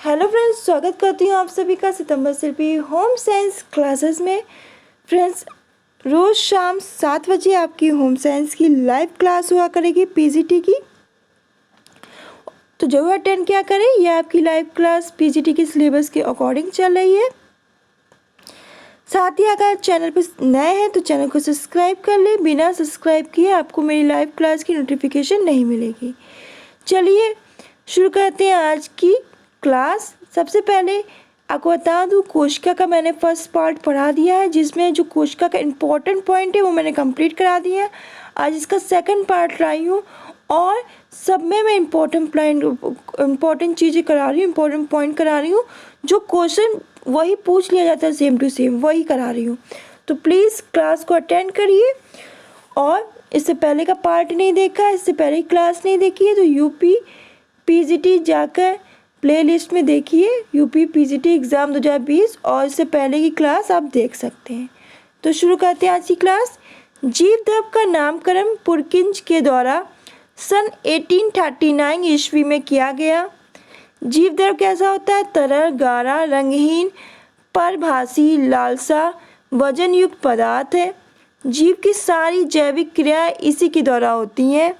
Hello friends, स्वागत करती हूँ आप सभी का सितंबर शिल्पी होम साइंस क्लासेस में। फ्रेंड्स, रोज़ शाम 7 बजे आपकी होम साइंस की लाइव क्लास हुआ करेगी पीजीटी की, तो जरूर अटेंड किया करें। यह आपकी लाइव क्लास पीजीटी के सिलेबस के अकॉर्डिंग चल रही है। साथ ही अगर चैनल पर नए हैं तो चैनल को सब्सक्राइब कर लें। बिना सब्सक्राइब किए आपको मेरी लाइव क्लास की नोटिफिकेशन नहीं मिलेगी। चलिए शुरू करते हैं आज की क्लास। सबसे पहले आपको बता दूँ, कोशिका का मैंने फर्स्ट पार्ट पढ़ा दिया है, जिसमें जो कोशिका का इम्पोर्टेंट पॉइंट है वो मैंने कंप्लीट करा दिया है। आज इसका सेकंड पार्ट लाई हूँ और सब में मैं इम्पोर्टेंट चीज़ें करा रही हूँ, इम्पोर्टेंट पॉइंट करा रही हूँ। जो क्वेश्चन वही पूछ लिया जाता है सेम टू सेम, वही करा रही हूँ। तो प्लीज़ क्लास को अटेंड करिए। और इससे पहले का पार्ट नहीं देखा, इससे पहले की क्लास नहीं देखी है तो यूपी पीजीटी जाकर प्लेलिस्ट में देखिए, यूपी पीजीटी एग्ज़ाम 2020, और इससे पहले की क्लास आप देख सकते हैं। तो शुरू करते हैं आज की क्लास। जीव द्रव का नामकरण पुरकिंज के द्वारा सन 1839 ईस्वी में किया गया। जीव द्रव कैसा होता है? तरल, गाढ़ा, रंगहीन, परभासी, लालसा, वजन युक्त पदार्थ है। जीव की सारी जैविक क्रियाएं इसी के द्वारा होती हैं।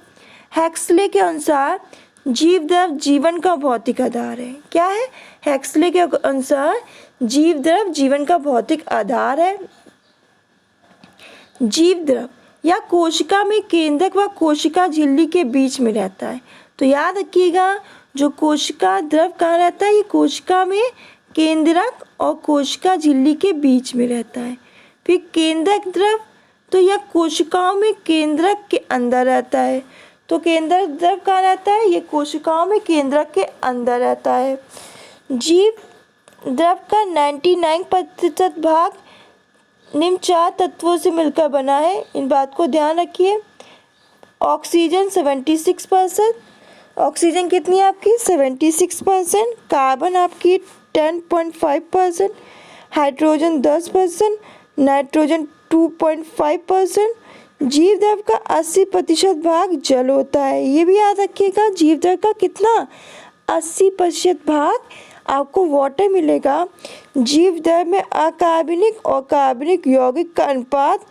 हेक्सले के अनुसार जीव द्रव जीवन का भौतिक आधार है। क्या है? हेक्सले के अनुसार जीव द्रव जीवन का भौतिक आधार है। जीव द्रव या कोशिका में केंद्रक व कोशिका झिल्ली के बीच में रहता है। तो याद रखिएगा, जो कोशिका द्रव कहाँ रहता है? ये कोशिका में केंद्रक और कोशिका झिल्ली के बीच में रहता है। फिर केंद्रक द्रव, तो यह कोशिकाओं में केंद्रक के अंदर रहता है। तो केंद्रक द्रव कहाँ रहता है? ये कोशिकाओं में केंद्रक के अंदर रहता है। जीव द्रव का 99% भाग निम्न 4 तत्वों से मिलकर बना है। इन बात को ध्यान रखिए। ऑक्सीजन 76%, ऑक्सीजन कितनी है आपकी? 76%। कार्बन आपकी 10.5%, हाइड्रोजन 10%, नाइट्रोजन 2.5%। जीव द्रव का 80% भाग जल होता है। ये भी याद रखिएगा, जीव द्रव का कितना? 80% भाग आपको वाटर मिलेगा। जीव द्रव में अकार्बनिक और कार्बनिक यौगिक का अनुपात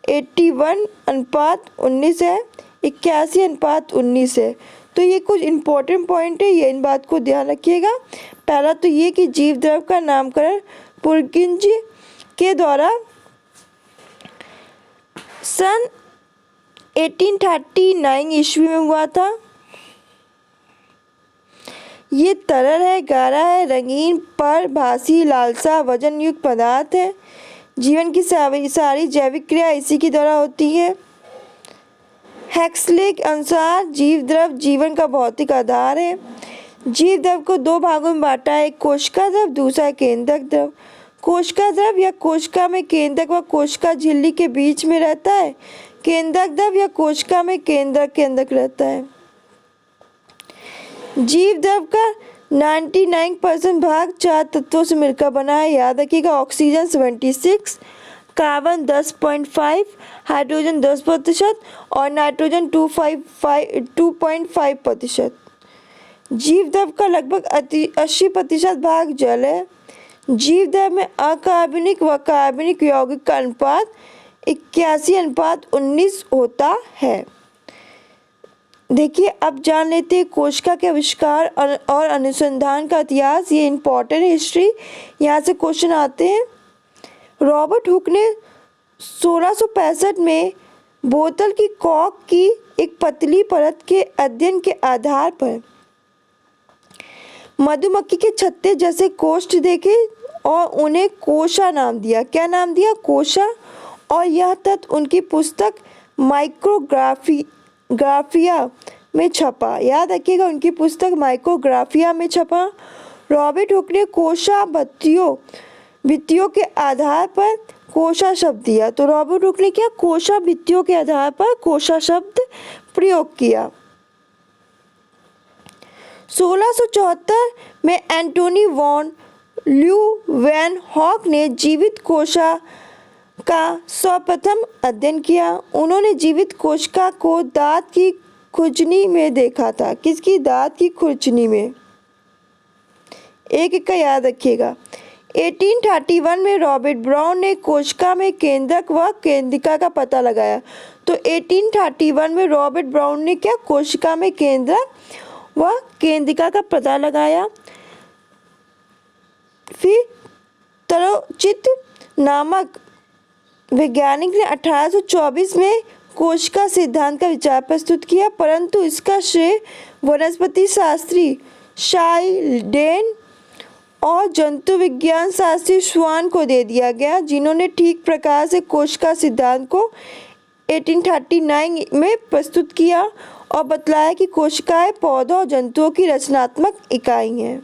81:19 है, 81:19 है। तो ये कुछ इम्पोर्टेंट पॉइंट है, ये इन बात को ध्यान रखिएगा। पहला तो ये कि जीव द्रव का नामकरण पुरकिंज के द्वारा सन 1839 ईस्वी में हुआ था। ये तरल है, गाढ़ा है, रंगीन, परभासी, लालसा, वजन युक्त पदार्थ है। जीवन की सारी जैविक क्रिया इसी के द्वारा होती है। हेक्सले के अनुसार जीव द्रव जीवन का भौतिक आधार है। जीव द्रव को 2 भागों में बांटा है, एक कोशिका द्रव, दूसरा केंद्रक द्रव। कोशिका द्रव या कोशिका में केंद्रक व कोशिका झिल्ली के बीच में रहता है। केंद्रक द्रव या कोशिका में केंद्रक रहता है। जीव द्रव का 99% भाग 4 तत्वों से मिलकर बना है। याद रखिएगा, ऑक्सीजन 76, कार्बन 10.5, हाइड्रोजन 10% और नाइट्रोजन 2.5%। जीव द्रव का लगभग 80% भाग जल है। जीव द्रव में अकार्बनिक व कार्बनिक यौगिक का अनुपात 81:19 होता है। देखिए, अब जान लेते हैं कोशिका के आविष्कार और अनुसंधान का इतिहास। ये इम्पोर्टेंट हिस्ट्री, यहाँ से क्वेश्चन आते हैं। रॉबर्ट हुक ने 1665 में बोतल की कॉर्क की एक पतली परत के अध्ययन के आधार पर मधुमक्खी के छत्ते जैसे कोष्ठ देखे और उन्हें कोशा नाम दिया। क्या नाम दिया? कोशा। और यह तथ्य उनकी पुस्तक माइक्रोग्राफिया में छपा। याद रखिएगा, उनकी पुस्तक माइक्रोग्राफिया में छपा। रॉबर्ट हुक ने कोशा भित्तियों के आधार पर कोशा शब्द दिया। तो रॉबर्ट हुक ने क्या? कोशा भित्तियों के आधार पर कोशा शब्द प्रयोग किया। 1674 में एंटोनी वॉन ल्यूवेनहॉक ने जीवित कोशिका का सर्वप्रथम अध्ययन किया। उन्होंने जीवित कोशिका को दांत की खुजनी में देखा था। किसकी? दांत की खुजनी में। एक एक का याद रखिएगा। 1831 में रॉबर्ट ब्राउन ने कोशिका में केंद्रक व केंद्रिका का पता लगाया। तो 1831 में रॉबर्ट ब्राउन ने क्या कोशिका में केंद्रक व केंद्रिका का पता लगाया। फिर तरोचित नामक वैज्ञानिक ने 1824 में कोशिका सिद्धांत का विचार प्रस्तुत किया, परंतु इसका श्रेय वनस्पति शास्त्री शाइडेन और जंतु विज्ञान शास्त्री स्वान को दे दिया गया, जिन्होंने ठीक प्रकार से कोशिका सिद्धांत को 1839 में प्रस्तुत किया और बतलाया कि कोशिकाएं पौधों और जंतुओं की रचनात्मक इकाई हैं।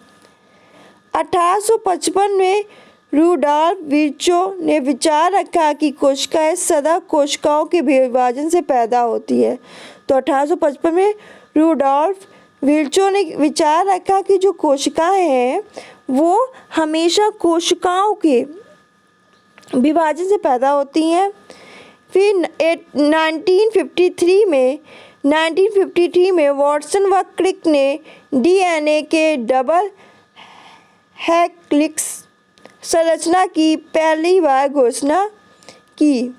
1855 में रुडॉल्फ विर्चो ने विचार रखा कि कोशिकाएं सदा कोशिकाओं के विभाजन से पैदा होती है। तो 1855 में रुडॉल्फ विर्चो ने विचार रखा कि जो कोशिकाएं हैं वो हमेशा कोशिकाओं के विभाजन से पैदा होती हैं। फिर 1953 में वॉटसन व क्रिक ने डीएनए के डबल हेलिक्स संरचना की पहली बार घोषणा की।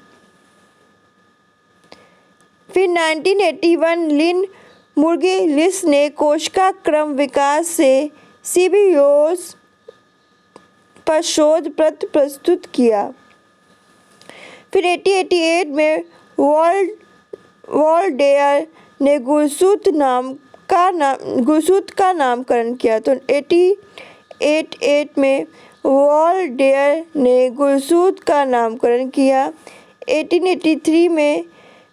फिर 1981 लिन मुर्गेलिस ने कोशिका क्रम विकास से सिबियोस पर शोध पत्र प्रस्तुत किया। फिर 1888 में वॉल्डेयर ने गुरसूत का नामकरण किया। तो 1888 में वॉल्डेयर ने गुरसूत का नामकरण किया। 1883 में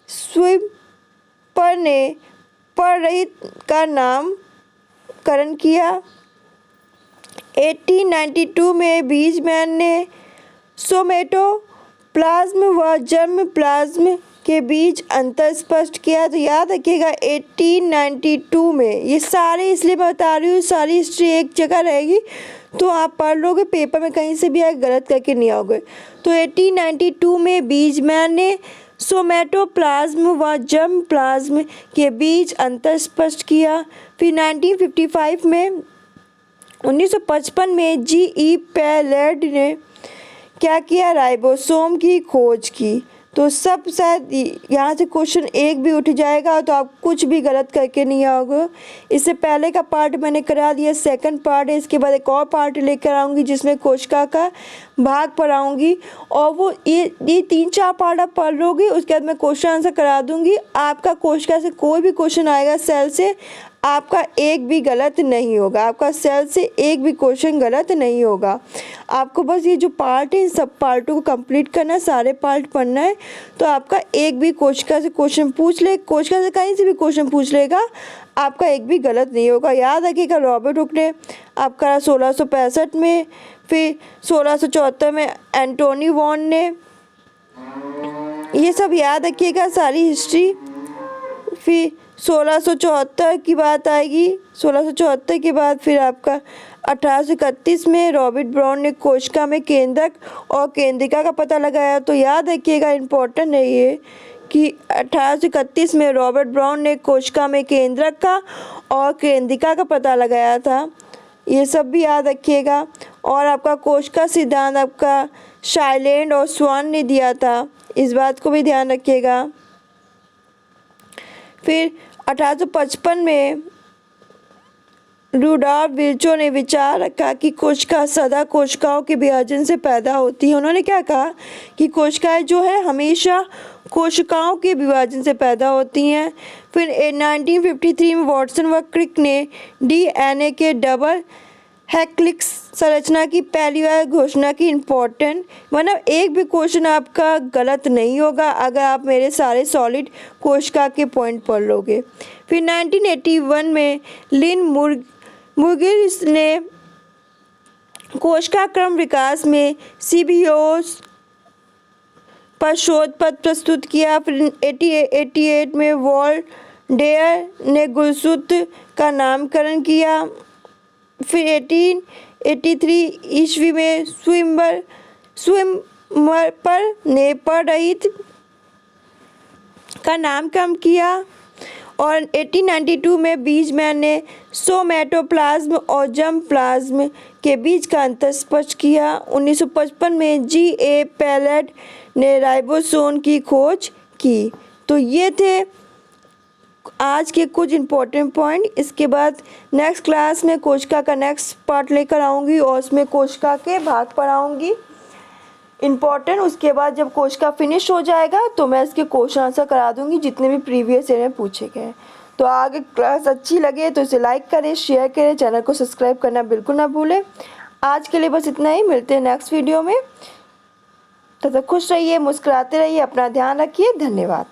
स्विपर ने पररहित का नामकरण किया। 1892 में बीजमैन ने सोमेटोप्लाज्म व जर्मप्लाज्म के बीच अंतर स्पष्ट किया। तो याद रखिएगा 1892 में, ये सारे इसलिए मैं बता रही हूँ, सारी हिस्ट्री एक जगह रहेगी तो आप पढ़ लोगे, पेपर में कहीं से भी आए गलत करके नहीं आओगे। तो 1892 में बीजमैन ने सोमेटोप्लाज्म व जर्मप्लाज्म के बीच अंतर स्पष्ट किया। फिर 1955 में जी.ई. पैलेड ने क्या किया, राइबोसोम की खोज की। तो सब शायद यहाँ से क्वेश्चन एक भी उठ जाएगा तो आप कुछ भी गलत करके नहीं आओगे। इससे पहले का पार्ट मैंने करा दिया, सेकंड पार्ट है, इसके बाद एक और पार्ट लेकर आऊँगी जिसमें कोशिका का भाग पढ़ाऊँगी और वो ये 3-4 पार्ट आप पढ़ लोगे, उसके बाद मैं क्वेश्चन आंसर करा दूँगी। आपका कोशिका से कोई भी क्वेश्चन आएगा सेल से, आपका एक भी गलत नहीं होगा, आपका सेल से एक भी क्वेश्चन गलत नहीं होगा। आपको बस ये जो पार्ट है इन सब पार्टों को कंप्लीट करना है, सारे पार्ट पढ़ना है, तो आपका एक भी कोशिका से क्वेश्चन पूछ ले, कोशिका से कहीं से भी क्वेश्चन पूछ लेगा, आपका एक भी गलत नहीं होगा। याद रखिएगा रॉबर्ट हुक ने आपका 1665 में, फिर 1674 में एंटोनी वॉन ने, ये सब याद रखिएगा सारी हिस्ट्री। फिर 1674 की बात आएगी, 1674 के बाद फिर आपका 1831 में रॉबर्ट ब्राउन ने कोशिका में केंद्रक और केंद्रिका का पता लगाया। तो याद रखिएगा, इम्पोर्टेंट है ये कि 1831 में रॉबर्ट ब्राउन ने कोशिका में केंद्रक का और केंद्रिका का पता लगाया था, ये सब भी याद रखिएगा। और आपका कोशिका सिद्धांत आपका शाइलैंड और स्वान ने दिया था, इस बात को भी ध्यान रखिएगा। फिर 1855 में रुडॉल्फ विर्चो ने विचार रखा कि कोशिका सदा कोशिकाओं के विभाजन से पैदा होती है। उन्होंने क्या कहा कि कोशिकाएं जो है हमेशा कोशिकाओं के विभाजन से पैदा होती हैं। फिर 1953 में वॉटसन व क्रिक ने डीएनए के डबल हेलिक्स संरचना की पहली बार घोषणा की। इम्पोर्टेंट, मतलब एक भी क्वेश्चन आपका गलत नहीं होगा अगर आप मेरे सारे सॉलिड कोशिका के पॉइंट पढ़ लोगे। फिर 1981 में लिन मुर्गेलिस ने कोशिका क्रम विकास में सिबियोस पर शोध पत्र प्रस्तुत किया। फिर 1888 में वॉल्डेयर ने गुरसूत का नामकरण किया। फिर 1883 ईस्वी में स्विम्पर ने पररहित का नामकरण किया। और 1892 में बीजमैन ने सोमैटोप्लाज्म और जर्मप्लाज्म के बीच का अंतर स्पष्ट किया। 1955 में G.A. पैलेट ने राइबोसोम की खोज की। तो ये थे आज के कुछ इम्पोर्टेंट पॉइंट। इसके बाद नेक्स्ट क्लास में कोशिका का नेक्स्ट पार्ट लेकर आऊँगी और उसमें कोशिका के भाग पढ़ाऊँगी इम्पॉर्टेंट। उसके बाद जब कोशिका फिनिश हो जाएगा तो मैं इसके क्वेश्चन आंसर करा दूँगी जितने भी प्रीवियस ईयर में पूछे गए। तो आगे क्लास अच्छी लगे तो इसे लाइक करें, शेयर करें, चैनल को सब्सक्राइब करना बिल्कुल ना भूलें। आज के लिए बस इतना ही, मिलते हैं नेक्स्ट वीडियो में। तब तक खुश रहिए, मुस्कुराते रहिए, अपना ध्यान रखिए। धन्यवाद।